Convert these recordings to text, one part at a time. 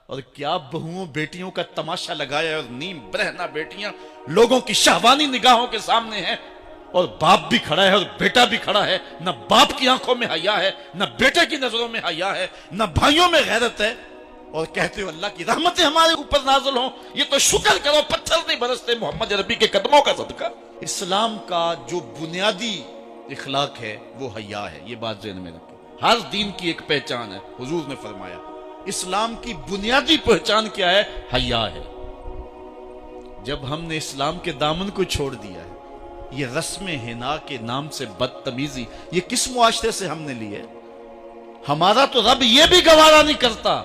اور کیا بہوؤں بیٹیوں کا تماشا لگایا ہے، اور نیم برہنہ بیٹیاں لوگوں کی شہوانی نگاہوں کے سامنے ہیں، اور باپ بھی کھڑا ہے اور بیٹا بھی کھڑا ہے، نہ باپ کی آنکھوں میں حیا ہے، نہ بیٹے کی نظروں میں حیا ہے، نہ بھائیوں میں غیرت ہے، اور کہتے ہو اللہ کی رحمتیں ہمارے اوپر نازل ہوں۔ یہ تو شکر کرو پتھر نہیں برستے محمد عربی کے قدموں کا صدقہ۔ اسلام کا جو بنیادی اخلاق ہے وہ حیا ہے، یہ بات ذہن میں رکھیں۔ ہر دین کی ایک پہچان ہے، حضور نے فرمایا اسلام کی بنیادی پہچان کیا ہے؟ حیا ہے۔ جب ہم نے اسلام کے دامن کو چھوڑ دیا ہے، یہ رسم حنا کے نام سے بدتمیزی یہ کس معاشرے سے ہم نے لی ہے؟ ہمارا تو رب یہ بھی گوارا نہیں کرتا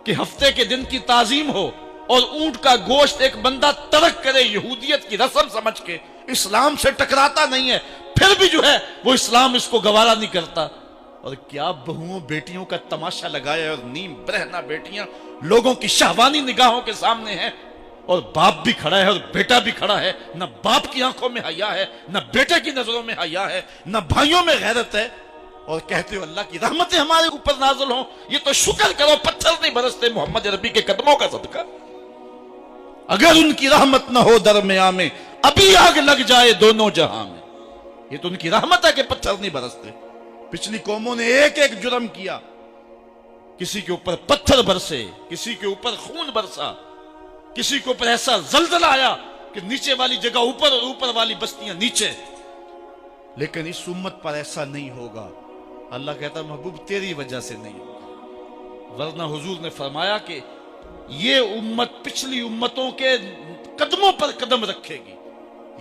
کہ ہفتے کے دن کی تعظیم ہو اور اونٹ کا گوشت ایک بندہ ترک کرے یہودیت کی رسم سمجھ کے، اسلام سے ٹکراتا نہیں ہے، پھر بھی جو ہے وہ اسلام اس کو گوارا نہیں کرتا۔ اور کیا بہوؤں بیٹیوں کا تماشا لگایا ہے، اور نیم برہنہ بیٹیاں لوگوں کی شہوانی نگاہوں کے سامنے ہیں، اور باپ بھی کھڑا ہے اور بیٹا بھی کھڑا ہے، نہ باپ کی آنکھوں میں حیا ہے، نہ بیٹے کی نظروں میں حیا ہے، نہ بھائیوں میں غیرت ہے، اور کہتے ہو اللہ کی رحمتیں ہمارے اوپر نازل ہوں۔ یہ تو شکر کرو پتھر نہیں برستے محمد عربی کے قدموں کا صدقہ۔ اگر ان کی رحمت نہ ہو درمیاں میں، ابھی آگ لگ جائے دونوں جہاں میں۔ یہ تو ان کی رحمت ہے کہ پتھر نہیں برستے۔ پچھلی قوموں نے ایک ایک جرم کیا، کسی کے اوپر پتھر برسے، کسی کے اوپر خون برسا، کسی کے اوپر ایسا زلزلہ آیا کہ نیچے والی جگہ اوپر اور اوپر والی بستیاں نیچے۔ لیکن اس امت پر ایسا نہیں ہوگا۔ اللہ کہتا محبوب تیری وجہ سے نہیں ہوگا، ورنہ حضور نے فرمایا کہ یہ امت پچھلی امتوں کے قدموں پر قدم رکھے گی۔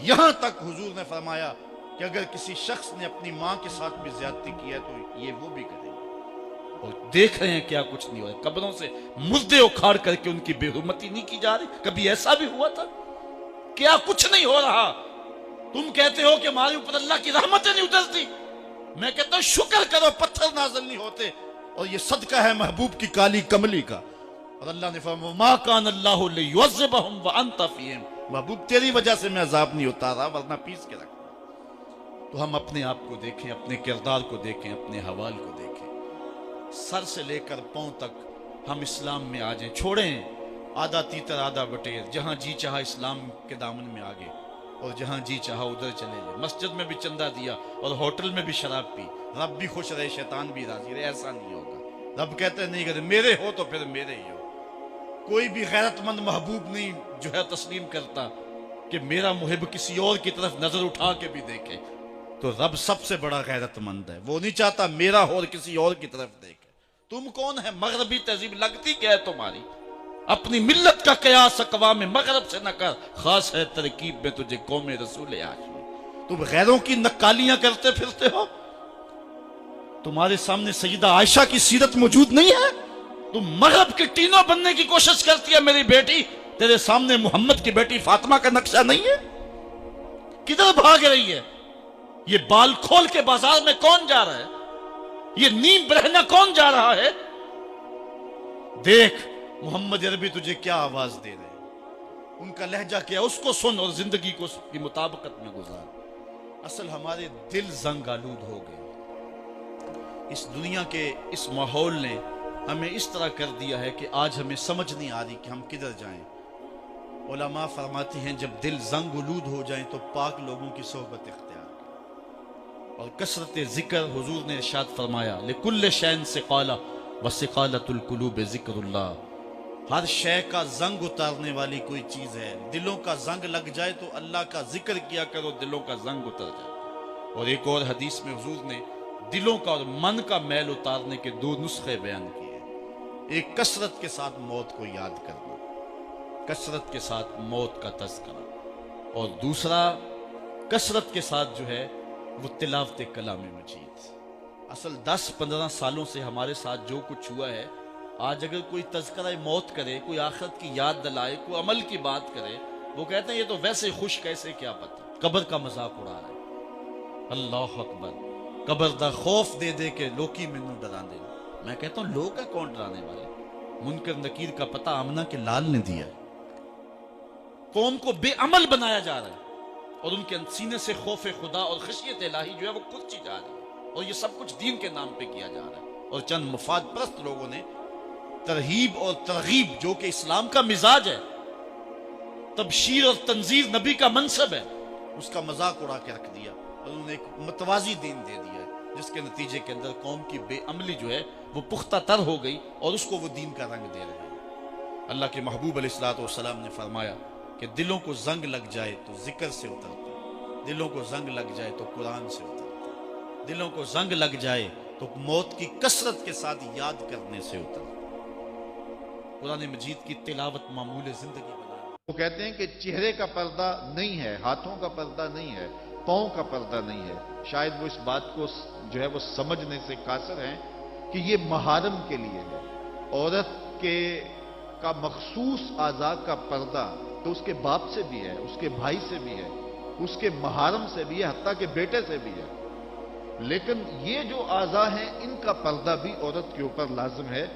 یہاں تک حضور نے فرمایا کہ اگر کسی شخص نے اپنی ماں کے ساتھ بھی زیادتی کی ہے تو یہ وہ بھی کرے گا۔ اور دیکھ رہے ہیں کیا کچھ نہیں ہو رہا، قبروں سے مردے اکھاڑ کر کے ان کی بے حرمتی نہیں کی جا رہی۔ کبھی ایسا بھی ہوا تھا؟ کیا کچھ نہیں ہو رہا؟ تم کہتے ہو کہ ہمارے اوپر اللہ کی رحمتیں نہیں اترتی، میں کہتا ہوں شکر کرو پتھر نازل نہیں ہوتے، اور یہ صدقہ ہے محبوب کی کالی کملی کا۔ اور اللہ نے فرمایا ما کان اللہ لیعذبہم وانت فیہم، محبوب تیری وجہ سے میں عذاب نہیں اتارا ورنہ پیس کے رکھتا۔ تو ہم اپنے آپ کو دیکھیں، اپنے کردار کو دیکھیں، اپنے حوال کو دیکھیں، سر سے لے کر پاؤں تک ہم اسلام میں آ جائیں، چھوڑیں آدھا تیتر آدھا بٹیر، جہاں جی چاہا اسلام کے دامن میں آگے اور جہاں جی چاہا ادھر چلے جائے، مسجد میں بھی چندہ دیا اور ہوٹل میں بھی شراب پی، رب بھی خوش رہے شیطان بھی راضی رہے، ایسا نہیں ہوگا۔ رب کہتے ہیں نہیں، کہتے میرے ہو تو پھر میرے ہی ہو۔ کوئی بھی غیرت مند محبوب نہیں جو ہے تسلیم کرتا کہ میرا محب کسی اور کی طرف نظر اٹھا کے بھی دیکھے، تو رب سب سے بڑا غیرت مند ہے، وہ نہیں چاہتا میرا ہو اور کسی اور کی طرف دیکھے۔ تم کون ہے؟ مغربی تہذیب لگتی کیا ہے تمہاری؟ اپنی ملت کا قیاس اقوام مغرب سے نہ کر، خاص ہے ترکیب میں تجھے قوم رسول ہاشمی۔ تم غیروں کی نکالیاں کرتے پھرتے ہو، تمہارے سامنے سیدہ عائشہ کی سیرت موجود نہیں ہے؟ تم مغرب کے ٹینوں بننے کی کوشش کرتی ہے میری بیٹی، تیرے سامنے محمد کی بیٹی فاطمہ کا نقشہ نہیں ہے؟ کدھر بھاگ رہی ہے؟ یہ بال کھول کے بازار میں کون جا رہا ہے؟ یہ نیم برہنہ کون جا رہا ہے؟ دیکھ محمد عربی تجھے کیا آواز دے رہے ہیں، ان کا لہجہ کیا، اس کو سن اور زندگی کو اس کی مطابقت میں گزار۔ اصل ہمارے دل زنگ آلود ہو گئے، اس دنیا کے اس ماحول نے ہمیں اس طرح کر دیا ہے کہ آج ہمیں سمجھ نہیں آ رہی کہ ہم کدھر جائیں۔ علماء فرماتے ہیں جب دل زنگ آلود ہو جائیں تو پاک لوگوں کی صحبت اختیار کریں، اور کثرت ذکر، حضور نے ارشاد فرمایا لکل شین سقالہ وسقالۃ القلوب ذکر اللہ، ہر شے کا زنگ اتارنے والی کوئی چیز ہے، دلوں کا زنگ لگ جائے تو اللہ کا ذکر کیا کرو، دلوں کا زنگ اتر جائے۔ اور ایک اور حدیث میں حضور نے دلوں کا اور من کا میل اتارنے کے دو نسخے بیان کیے، ایک کثرت کے ساتھ موت کو یاد کرنا، کثرت کے ساتھ موت کا تذکرہ، اور دوسرا کثرت کے ساتھ جو ہے وہ تلاوت کلام مجید۔ اصل 10-15 سالوں سے ہمارے ساتھ جو کچھ ہوا ہے، آج اگر کوئی تذکرہ موت کرے، کوئی آخرت کی یاد دلائے، کوئی عمل کی بات کرے، وہ کہتے ہیں یہ تو ویسے خوش کیسے، کیا پتہ، قبر کا مذاق اڑا رہا ہے۔ اللہ اکبر، قبر دا خوف دے دے کے لوکی مینوں ڈرا دے۔ میں کہتا ہوں لوگ ہے کون ڈرانے والے؟ منکر نکیر کا پتہ آمنہ کے لال نے دیا، قوم کو بے عمل بنایا جا رہا ہے، اور ان کے سینے سے خوف خدا اور خشیت الہی جو ہے وہ کھلتی جا رہی ہے، اور یہ سب کچھ دین کے نام پہ کیا جا رہا ہے، اور چند مفاد پرست لوگوں نے ترہیب اور ترغیب جو کہ اسلام کا مزاج ہے، تبشیر اور تنذیر نبی کا منصب ہے، اس کا مذاق اڑا کے رکھ دیا اور انہوں نے ایک متوازی دین دے دیا ہے، جس کے نتیجے کے اندر قوم کی بے عملی جو ہے وہ پختہ تر ہو گئی اور اس کو وہ دین کا رنگ دے رہے ہیں۔ اللہ کے محبوب علیہ الصلوۃ والسلام نے فرمایا کہ دلوں کو زنگ لگ جائے تو ذکر سے اترتا، دلوں کو زنگ لگ جائے تو قرآن سے اترتا، دلوں کو زنگ لگ جائے تو موت کی کثرت کے ساتھ یاد کرنے سے اترتا۔ قرآن مجید کی تلاوت معمول زندگی بنا۔ وہ کہتے ہیں کہ چہرے کا پردہ نہیں ہے، ہاتھوں کا پردہ نہیں ہے، پاؤں کا پردہ نہیں ہے۔ شاید وہ اس بات کو جو ہے وہ سمجھنے سے قاصر ہیں کہ یہ محارم کے لیے ہے۔ عورت کا مخصوص اعضاء کا پردہ تو اس کے باپ سے بھی ہے، اس کے بھائی سے بھی ہے، اس کے محارم سے بھی ہے، حتیٰ کہ بیٹے سے بھی ہے۔ لیکن یہ جو اعضاء ہیں ان کا پردہ بھی عورت کے اوپر لازم ہے،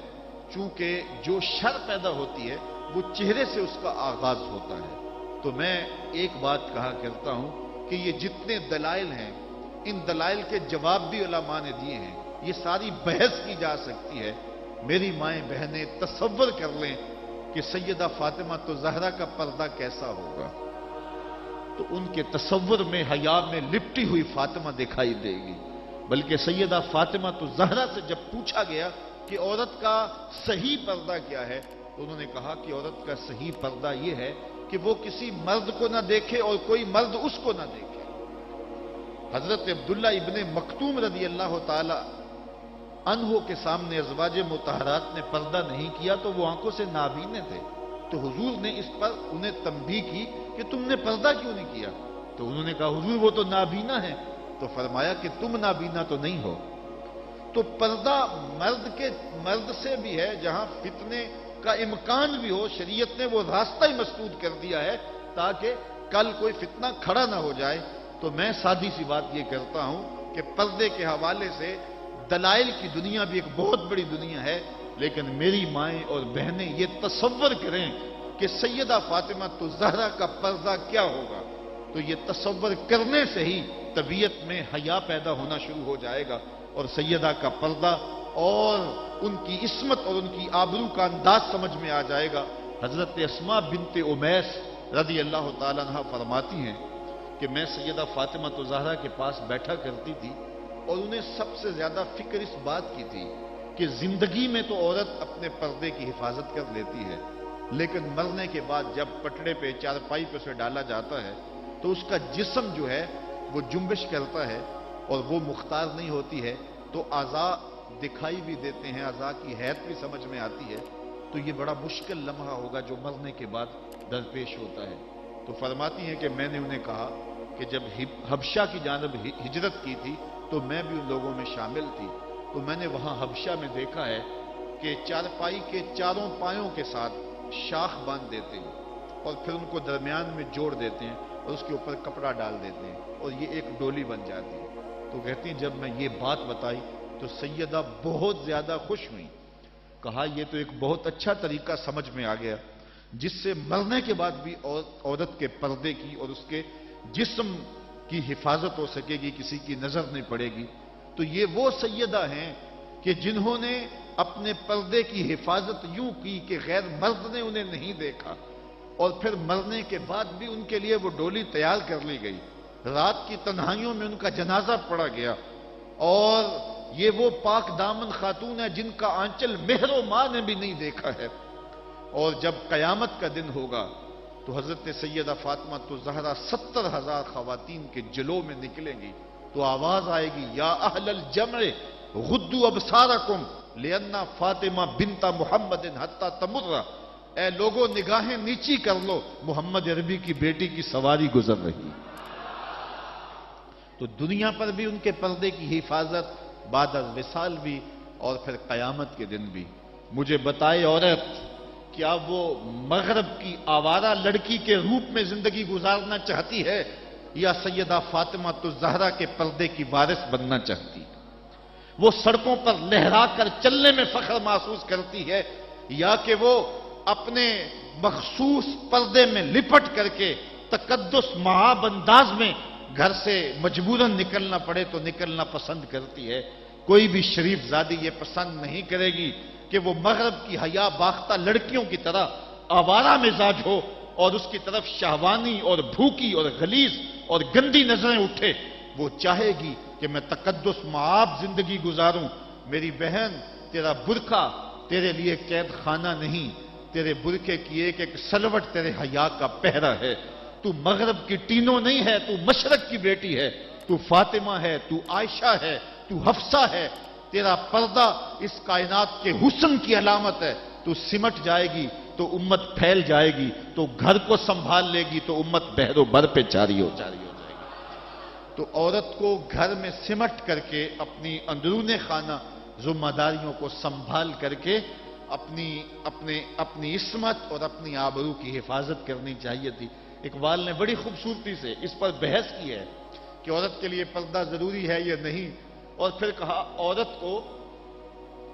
چونکہ جو شر پیدا ہوتی ہے وہ چہرے سے اس کا آغاز ہوتا ہے۔ تو میں ایک بات کہا کرتا ہوں کہ یہ جتنے دلائل ہیں، ان دلائل کے جواب بھی علماء نے دیے ہیں، یہ ساری بحث کی جا سکتی ہے۔ میری مائیں بہنیں تصور کر لیں کہ سیدہ فاطمہ تو زہرا کا پردہ کیسا ہوگا، تو ان کے تصور میں حیا میں لپٹی ہوئی فاطمہ دکھائی دے گی۔ بلکہ سیدہ فاطمہ تو زہرا سے جب پوچھا گیا کہ عورت کا صحیح پردہ کیا ہے، تو انہوں نے کہا کہ عورت کا صحیح پردہ یہ ہے کہ وہ کسی مرد کو نہ دیکھے اور کوئی مرد اس کو نہ دیکھے۔ حضرت عبداللہ ابن مکتوم رضی اللہ تعالی عنہ کے سامنے ازواج مطہرات نے پردہ نہیں کیا تو وہ آنکھوں سے نابینے تھے، تو حضور نے اس پر انہیں تنبیہ کی کہ تم نے پردہ کیوں نہیں کیا؟ تو انہوں نے کہا حضور وہ تو نابینا ہے۔ تو فرمایا کہ تم نابینا تو نہیں ہو۔ تو پردہ مرد سے بھی ہے، جہاں فتنے کا امکان بھی ہو، شریعت نے وہ راستہ ہی مسدود کر دیا ہے تاکہ کل کوئی فتنہ کھڑا نہ ہو جائے۔ تو میں سادی سی بات یہ کرتا ہوں کہ پردے کے حوالے سے دلائل کی دنیا بھی ایک بہت بڑی دنیا ہے، لیکن میری مائیں اور بہنیں یہ تصور کریں کہ سیدہ فاطمہ تو زہرا کا پردہ کیا ہوگا، تو یہ تصور کرنے سے ہی طبیعت میں حیا پیدا ہونا شروع ہو جائے گا، اور سیدہ کا پردہ اور ان کی عصمت اور ان کی آبرو کا انداز سمجھ میں آ جائے گا۔ حضرت اسماء بنت امیس رضی اللہ تعالیٰ عنہ فرماتی ہیں کہ میں سیدہ فاطمہ تو زہرا کے پاس بیٹھا کرتی تھی اور انہیں سب سے زیادہ فکر اس بات کی تھی کہ زندگی میں تو عورت اپنے پردے کی حفاظت کر لیتی ہے، لیکن مرنے کے بعد جب پٹڑے پہ چارپائی پہ سے ڈالا جاتا ہے تو اس کا جسم جو ہے وہ جنبش کرتا ہے اور وہ مختار نہیں ہوتی ہے، تو اعضاء دکھائی بھی دیتے ہیں، اعضاء کی حیت بھی سمجھ میں آتی ہے، تو یہ بڑا مشکل لمحہ ہوگا جو مرنے کے بعد درپیش ہوتا ہے۔ تو فرماتی ہیں کہ میں نے انہیں کہا کہ جب حبشہ کی جانب ہجرت کی تھی تو میں بھی ان لوگوں میں شامل تھی، تو میں نے وہاں حبشہ میں دیکھا ہے کہ چارپائی کے چاروں پایوں کے ساتھ شاخ باندھ دیتے ہیں اور پھر ان کو درمیان میں جوڑ دیتے ہیں اور اس کے اوپر کپڑا ڈال دیتے ہیں اور یہ ایک ڈولی بن جاتی ہے۔ تو کہتی ہیں جب میں یہ بات بتائی تو سیدہ بہت زیادہ خوش ہوئی، کہا یہ تو ایک بہت اچھا طریقہ سمجھ میں آ گیا جس سے مرنے کے بعد بھی عورت کے پردے کی اور اس کے جسم کی حفاظت ہو سکے گی، کسی کی نظر نہیں پڑے گی۔ تو یہ وہ سیدہ ہیں کہ جنہوں نے اپنے پردے کی حفاظت یوں کی کہ غیر مرد نے انہیں نہیں دیکھا، اور پھر مرنے کے بعد بھی ان کے لیے وہ ڈولی تیار کر لی گئی، رات کی تنہائیوں میں ان کا جنازہ پڑا گیا، اور یہ وہ پاک دامن خاتون ہے جن کا آنچل مہر و ماں نے بھی نہیں دیکھا ہے۔ اور جب قیامت کا دن ہوگا تو حضرت سیدہ فاطمہ تو زہرا 70,000 خواتین کے جلو میں نکلیں گی، تو آواز آئے گی یا اہل الجمع غدوا ابصارکم لأن فاطمہ بنت محمد حتی تمر، اے لوگوں نگاہیں نیچی کر لو، محمد عربی کی بیٹی کی سواری گزر رہی۔ تو دنیا پر بھی ان کے پردے کی حفاظت، بعد از وصال بھی، اور پھر قیامت کے دن بھی۔ مجھے بتائے عورت کیا وہ مغرب کی آوارہ لڑکی کے روپ میں زندگی گزارنا چاہتی ہے یا سیدہ فاطمہ تو زہرا کے پردے کی وارث بننا چاہتی؟ وہ سڑکوں پر لہرا کر چلنے میں فخر محسوس کرتی ہے یا کہ وہ اپنے مخصوص پردے میں لپٹ کر کے تقدس مہاب انداز میں گھر سے مجبوراً نکلنا پڑے تو نکلنا پسند کرتی ہے؟ کوئی بھی شریف زادی یہ پسند نہیں کرے گی کہ وہ مغرب کی حیا باختہ لڑکیوں کی طرح آوارہ مزاج ہو اور اس کی طرف شہوانی اور بھوکی اور غلیظ اور گندی نظریں اٹھے. وہ چاہے گی کہ میں تقدس معاب زندگی گزاروں. میری بہن، تیرا برقع تیرے لیے قید خانہ نہیں، تیرے برقعے کی ایک سلوٹ تیرے حیا کا پہرا ہے. تو مغرب کی ٹینوں نہیں ہے، تو مشرق کی بیٹی ہے. تو فاطمہ ہے، تو عائشہ ہے، تو حفصہ ہے. تیرا پردہ اس کائنات کے حسن کی علامت ہے. تو سمٹ جائے گی تو امت پھیل جائے گی، تو گھر کو سنبھال لے گی تو امت بحر و بر پہ جاری ہو جائے گی. تو عورت کو گھر میں سمٹ کر کے اپنی اندرون خانہ ذمہ داریوں کو سنبھال کر کے اپنی عصمت اور اپنی آبرو کی حفاظت کرنی چاہیے تھی. اقبال نے بڑی خوبصورتی سے اس پر بحث کی ہے کہ عورت کے لیے پردہ ضروری ہے یا نہیں، اور پھر کہا عورت کو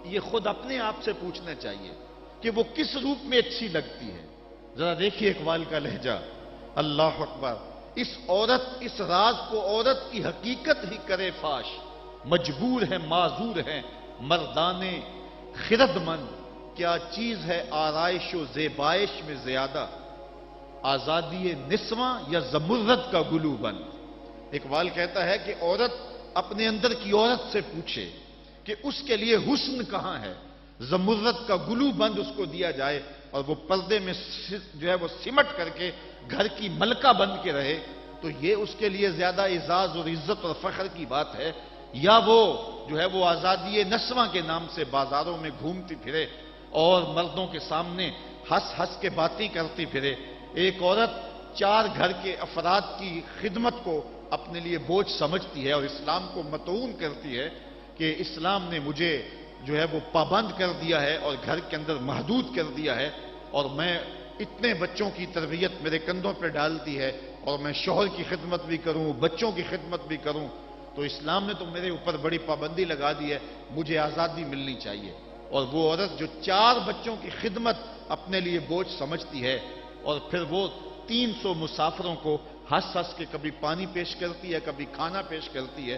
یہ خود اپنے آپ سے پوچھنا چاہیے کہ وہ کس روپ میں اچھی لگتی ہے. ذرا دیکھیے اقبال کا لہجہ. اللہ اکبر. اس راز کو عورت کی حقیقت ہی کرے فاش. مجبور ہے معذور ہے مردانے خرد مند. کیا چیز ہے آرائش و زیبائش میں زیادہ، آزادی نسواں یا زمرد کا گلو بند. اقبال کہتا ہے کہ عورت اپنے اندر کی عورت سے پوچھے کہ اس کے لیے حسن کہاں ہے. زمرد کا گلو بند اس کو دیا جائے اور وہ پردے میں جو ہے وہ سمٹ کر کے گھر کی ملکہ بن کے رہے، تو یہ اس کے لیے زیادہ اعزاز اور عزت اور فخر کی بات ہے، یا وہ جو ہے وہ آزادی نسواں کے نام سے بازاروں میں گھومتی پھرے اور مردوں کے سامنے ہنس ہنس کے باتیں کرتی پھرے. ایک عورت 4 گھر کے افراد کی خدمت کو اپنے لیے بوجھ سمجھتی ہے اور اسلام کو متعون کرتی ہے کہ اسلام نے مجھے جو ہے وہ پابند کر دیا ہے اور گھر کے اندر محدود کر دیا ہے، اور میں اتنے بچوں کی تربیت میرے کندھوں پہ ڈالتی ہے، اور میں شوہر کی خدمت بھی کروں، بچوں کی خدمت بھی کروں، تو اسلام نے تو میرے اوپر بڑی پابندی لگا دی ہے، مجھے آزادی ملنی چاہیے. اور وہ عورت جو 4 بچوں کی خدمت اپنے لیے بوجھ سمجھتی ہے اور پھر وہ 300 مسافروں کو ہنس ہنس کے کبھی پانی پیش کرتی ہے، کبھی کھانا پیش کرتی ہے.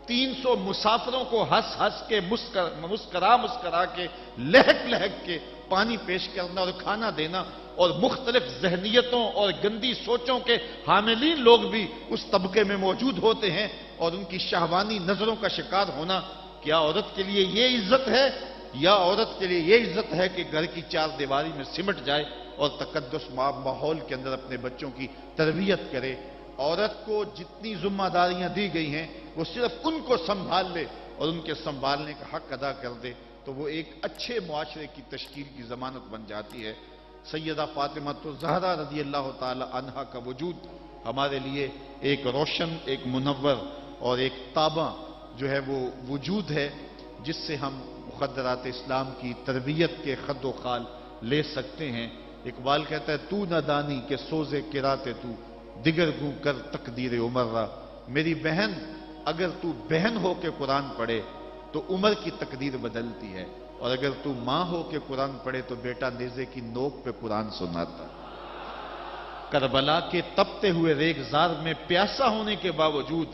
300 مسافروں کو ہنس ہنس کے مسکرا کے لہک لہک کے پانی پیش کرنا اور کھانا دینا، اور مختلف ذہنیتوں اور گندی سوچوں کے حاملین لوگ بھی اس طبقے میں موجود ہوتے ہیں اور ان کی شہوانی نظروں کا شکار ہونا. کیا عورت کے لیے یہ عزت ہے، یا عورت کے لیے یہ عزت ہے کہ گھر کی 4 دیواری میں سمٹ جائے اور تقدس ماحول کے اندر اپنے بچوں کی تربیت کرے؟ عورت کو جتنی ذمہ داریاں دی گئی ہیں وہ صرف ان کو سنبھال لے اور ان کے سنبھالنے کا حق ادا کر دے تو وہ ایک اچھے معاشرے کی تشکیل کی ضمانت بن جاتی ہے. سیدہ فاطمہ الزہرا رضی اللہ تعالی عنہا کا وجود ہمارے لیے ایک روشن، ایک منور اور ایک تابع جو ہے وہ وجود ہے، جس سے ہم مخدرات اسلام کی تربیت کے خد و خال لے سکتے ہیں. اقبال کہتا ہے تو نہ دانی کہ سوزے کراتے تو دیگر گو کر تقدیر عمر را. میری بہن، اگر تو بہن ہو کے قرآن پڑھے تو عمر کی تقدیر بدلتی ہے، اور اگر تو ماں ہو کے قرآن پڑھے تو بیٹا نیزے کی نوک پہ قرآن سناتا. کربلا کے تپتے ہوئے ریگزار میں پیاسا ہونے کے باوجود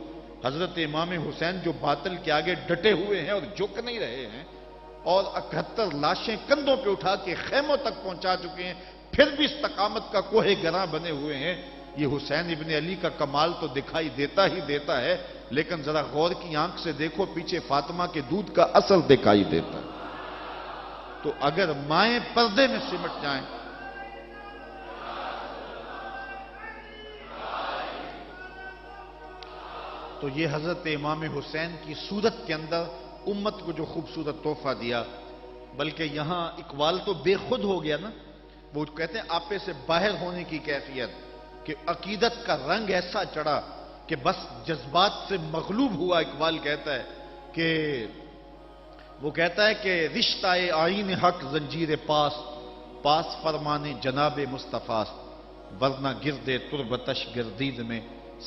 حضرت امام حسین جو باطل کے آگے ڈٹے ہوئے ہیں اور جھک نہیں رہے ہیں، اور 71 لاشیں کندھوں پہ اٹھا کے خیموں تک پہنچا چکے ہیں، پھر بھی استقامت کا کوہ گراں بنے ہوئے ہیں. یہ حسین ابن علی کا کمال تو دکھائی دیتا ہی دیتا ہے، لیکن ذرا غور کی آنکھ سے دیکھو پیچھے فاطمہ کے دودھ کا اثر دکھائی دیتا ہے. تو اگر مائیں پردے میں سمٹ جائیں تو یہ حضرت امام حسین کی صورت کے اندر امت کو جو خوبصورت تحفہ دیا. بلکہ یہاں اقبال تو بے خود ہو گیا نا، وہ کہتے ہیں آپے سے باہر ہونے کی کیفیت، کہ عقیدت کا رنگ ایسا چڑھا کہ بس جذبات سے مغلوب ہوا. اقبال کہتا ہے کہ رشتہ آئین حق زنجیر پاس فرمانے جناب مصطفیٰ، ورنہ گردے تربتش گردید میں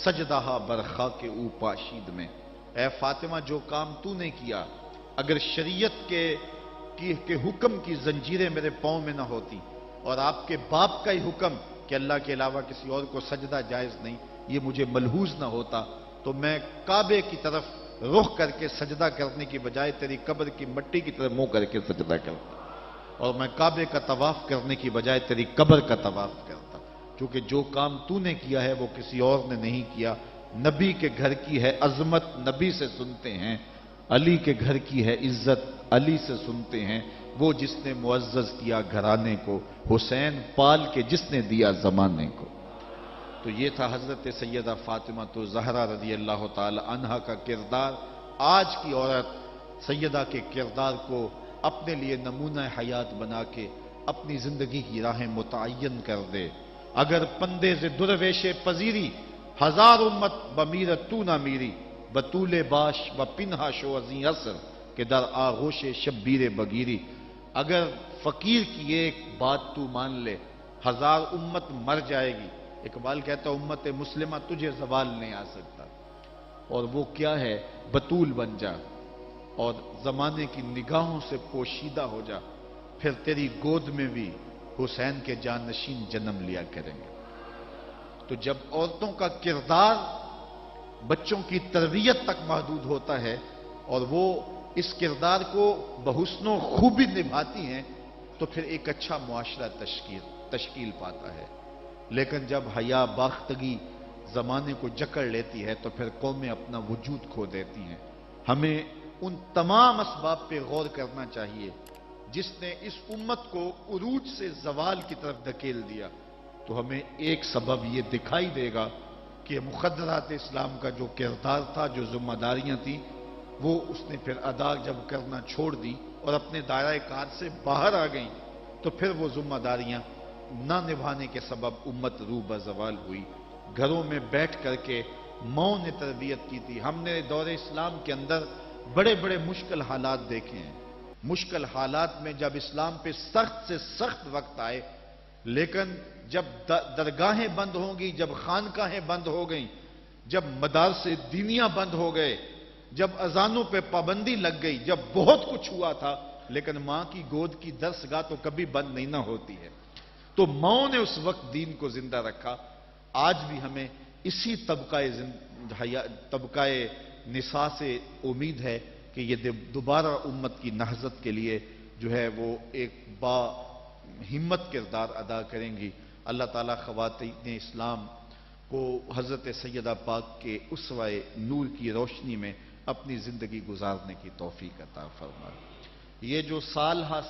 سجدہ برخا کے او پاشید میں. اے فاطمہ، جو کام تو نے کیا، اگر شریعت کے حکم کی زنجیریں میرے پاؤں میں نہ ہوتی اور آپ کے باپ کا ہی حکم کہ اللہ کے علاوہ کسی اور کو سجدہ جائز نہیں، یہ مجھے ملحوظ نہ ہوتا، تو میں کعبے کی طرف رخ کر کے سجدہ کرنے کی بجائے تیری قبر کی مٹی کی طرف منہ کر کے سجدہ کرتا. اور میں کعبے کا طواف کرنے کی بجائے تیری قبر کا طواف کرتا، کیونکہ جو کام تو نے کیا ہے وہ کسی اور نے نہیں کیا۔ نبی کے گھر کی ہے عظمت، نبی سے سنتے ہیں، علی کے گھر کی ہے عزت، علی سے سنتے ہیں، وہ جس نے معزز کیا گھرانے کو، حسین پال کے جس نے دیا زمانے کو۔ تو یہ تھا حضرت سیدہ فاطمہ تو زہرا رضی اللہ تعالی عنہا کا کردار۔ آج کی عورت سیدہ کے کردار کو اپنے لیے نمونہ حیات بنا کے اپنی زندگی کی راہیں متعین کر دے۔ اگر پندے سے درویش پذیری، ہزار امت بمیرت تو نہ میری، بطول باش و پنہا شو ازیں اثر کہ در آغوش شبیر بگیری۔ اگر فقیر کی ایک بات تو مان لے، ہزار امت مر جائے گی۔ اقبال کہتا امت مسلمہ تجھے زوال نہیں آ سکتا، اور وہ کیا ہے؟ بطول بن جا اور زمانے کی نگاہوں سے پوشیدہ ہو جا، پھر تیری گود میں بھی حسین کے جانشین جنم لیا کریں گے۔ تو جب عورتوں کا کردار بچوں کی تربیت تک محدود ہوتا ہے اور وہ اس کردار کو بحسن و خوبی نبھاتی ہیں تو پھر ایک اچھا معاشرہ تشکیل پاتا ہے۔ لیکن جب حیا باختگی زمانے کو جکڑ لیتی ہے تو پھر قومیں اپنا وجود کھو دیتی ہیں۔ ہمیں ان تمام اسباب پہ غور کرنا چاہیے جس نے اس امت کو عروج سے زوال کی طرف دھکیل دیا، تو ہمیں ایک سبب یہ دکھائی دے گا کہ مقدرات اسلام کا جو کردار تھا، جو ذمہ داریاں تھیں، وہ اس نے پھر ادا جب کرنا چھوڑ دی اور اپنے دائرہ کار سے باہر آ گئیں، تو پھر وہ ذمہ داریاں نہ نبھانے کے سبب امت روح بزوال ہوئی۔ گھروں میں بیٹھ کر کے ماؤں نے تربیت کی تھی۔ ہم نے دور اسلام کے اندر بڑے بڑے مشکل حالات دیکھے ہیں۔ مشکل حالات میں جب اسلام پہ سخت سے سخت وقت آئے، لیکن جب درگاہیں بند ہوں گی، جب خانقاہیں بند ہو گئیں، جب مدارس دینیاں بند ہو گئے، جب اذانوں پہ پابندی لگ گئی، جب بہت کچھ ہوا تھا، لیکن ماں کی گود کی درسگاہ تو کبھی بند نہیں نہ ہوتی ہے۔ تو ماؤں نے اس وقت دین کو زندہ رکھا۔ آج بھی ہمیں اسی طبقہ نساء سے امید ہے کہ یہ دوبارہ امت کی نہضت کے لیے جو ہے وہ ایک با ہمت کردار ادا کریں گی۔ اللہ تعالیٰ خواتین اسلام کو حضرت سیدہ پاک کے اسوہ نور کی روشنی میں اپنی زندگی گزارنے کی توفیق عطا فرمائے۔ یہ جو سال ہا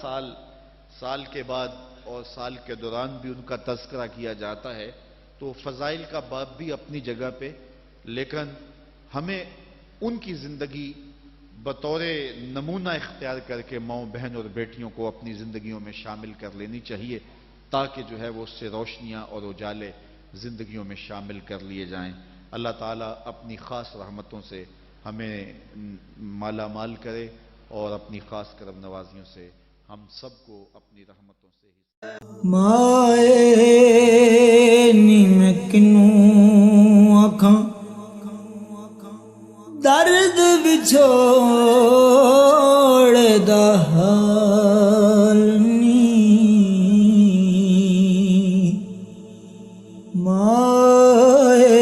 سال کے بعد اور سال کے دوران بھی ان کا تذکرہ کیا جاتا ہے، تو فضائل کا باب بھی اپنی جگہ پہ، لیکن ہمیں ان کی زندگی بطور نمونہ اختیار کر کے ماؤں بہن اور بیٹیوں کو اپنی زندگیوں میں شامل کر لینی چاہیے، تاکہ جو ہے وہ اس سے روشنیاں اور اجالے زندگیوں میں شامل کر لیے جائیں۔ اللہ تعالیٰ اپنی خاص رحمتوں سے ہمیں مالا مال کرے اور اپنی خاص کرم نوازیوں سے ہم سب کو اپنی رحمتوں سے مائے نی میں کنوں آکھاں درد وچھوڑ دا حال نی، مائے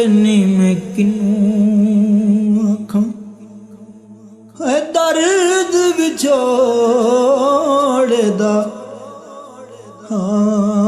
نی میں کنوں آکھاں درد وچھوڑ دا حال